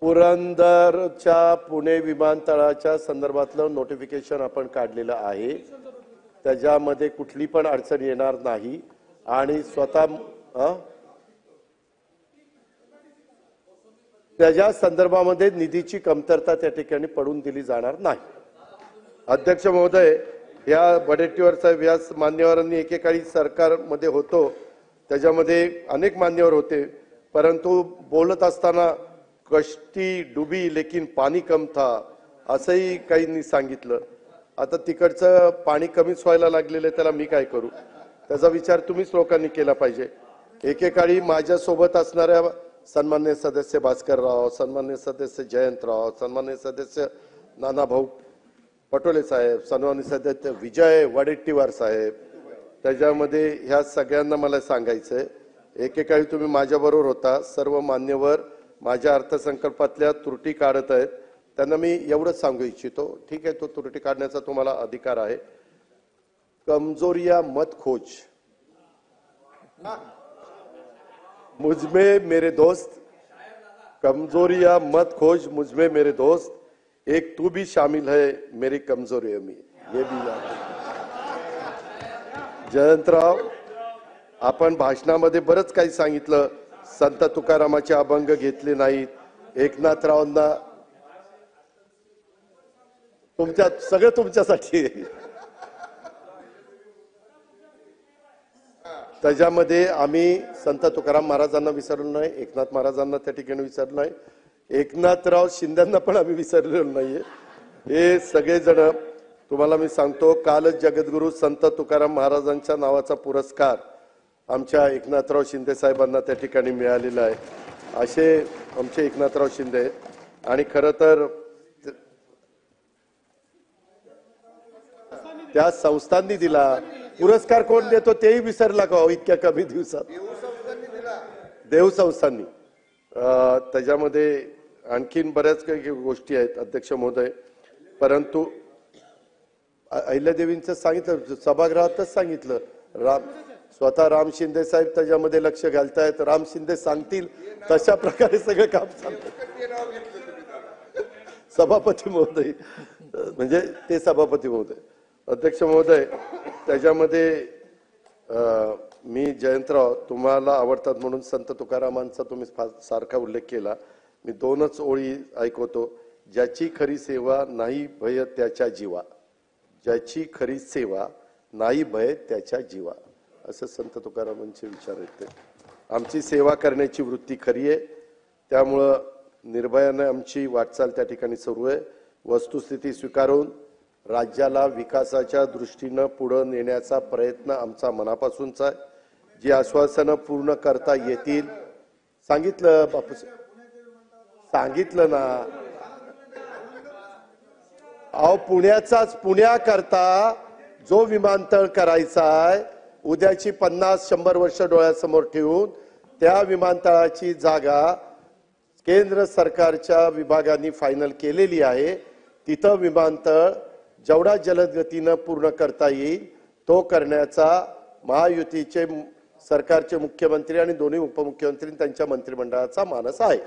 पुरंदरच्या पुणे विमानतळाच्या संदर्भातलं नोटिफिकेशन आपण काढलेलं आहे। त्याच्यामध्ये कुठली पण अडचण येणार नाही आणि स्वतः त्याच्या संदर्भामध्ये निधीची कमतरता त्या ठिकाणी पडून दिली जाणार नाही। अध्यक्ष महोदय, या वडेट्टीवार साहेब या मान्यवरांनी एकेकाळी सरकारमध्ये होतो, त्याच्यामध्ये अनेक मान्यवर होते, परंतु बोलत असताना कश्ती डुबी लेकिन पाणी कम था असंही काहींनी सांगितलं। आता तिकडचं पाणी कमीच व्हायला लागलेलं आहे, त्याला मी काय करू? त्याचा विचार तुम्हीच लोकांनी केला पाहिजे। एकेकाळी माझ्या सोबत असणाऱ्या सन्माननीय सदस्य भास्करराव, सन्माननीय सदस्य जयंतराव, सन्माननीय सदस्य नानाभाऊ पटोले साहेब, सन्माननीय सदस्य विजय वडेट्टीवार साहेब, त्याच्यामध्ये ह्या सगळ्यांना मला सांगायचंय, एकेकाळी तुम्ही माझ्याबरोबर होता। सर्व मान्यवर माझ्या अर्थसंकल्पातल्या त्रुटी काढत आहेत, त्यांना मी एवढंच सांगू इच्छितो, ठीक आहे, तो त्रुटी काढण्याचा तुम्हाला अधिकार आहे। कमजोरियां मत खोज, मुझमें मेरे दोस्त, कमजोरियां मत खोज मुझमें मेरे दोस्त, एक तू भी शामिल है मेरी कमजोरियों में, ये भी याद रखना। जयंतराव, आपण भाषणामध्ये बरंच काही सांगितलं, संत तुकारामाचे अभंग घेतले नाहीत, एकनाथरावांना तुमच्या सगळं तुमच्यासाठी त्याच्यामध्ये आम्ही संत तुकाराम महाराजांना विसरलो नाही, एकनाथ महाराजांना त्या ठिकाणी विसरलो नाही, एकनाथराव शिंदेंना पण आम्ही विसरलेलो नाहीये। हे सगळे जण तुम्हाला मी सांगतो, कालच जगद्गुरु संत तुकाराम महाराजांच्या नावाचा पुरस्कार आमच्या एकनाथराव शिंदे साहेबांना त्या ठिकाणी मिळालेला आहे। असे आमचे एकनाथराव शिंदे, आणि खरं तर त्या संस्थांनी दिला पुरस्कार, कोण देतो तेही विसरला का इतक्या कमी दिवसात? देव संस्थांनी। त्याच्यामध्ये आणखीन बऱ्याच काही गोष्टी आहेत अध्यक्ष महोदय, परंतु अहिल्यादेवींचं सांगितलं, सभागृहातच सांगितलं, स्वतः राम शिंदे साहेब त्याच्यामध्ये लक्ष घालतायत, राम शिंदे सांगतील तशा प्रकारे सगळं काम चालतं। सभापती महोदय म्हणजे ते सभापती महोदय। अध्यक्ष महोदय, त्याच्यामध्ये मी जयंतराव तुम्हाला आवडतात म्हणून संत तुकारामांचा तुम्ही सारखा उल्लेख केला, मी दोनच ओळी ऐकवतो, ज्याची खरी सेवा नाही भय त्याच्या जीवा, ज्याची खरी सेवा नाही भय त्याच्या जीवा, असं संत तुकारामांचे विचार आहेत। आमची सेवा करण्याची वृत्ती खरी आहे, त्यामुळं निर्भयाने आमची वाटचाल त्या ठिकाणी सुरू आहे। वस्तुस्थिती स्वीकारून राज्याला विकासाच्या दृष्टीने पुढे नेण्याचा प्रयत्न आमचा मनापासूनचा आहे। जी आश्वासनं पूर्ण करता येतील, सांगितलं बापू, सांगितलं ना, अहो पुण्याकरता जो विमानतळ करायचा आहे, उद्याची 50-100 वर्ष डोळ्यासमोर ठेवून त्या विमानतळाची जागा केंद्र सरकारच्या विभागाने फायनल केलेली आहे। तिथं विमानतळ जेवढा जलद गतीने पूर्ण करता येईल तो करण्याचा महायुतीचे सरकारचे मुख्यमंत्री आणि दोन्ही उपमुख्यमंत्री त्यांच्या मंत्रिमंडळाचा मानस आहे।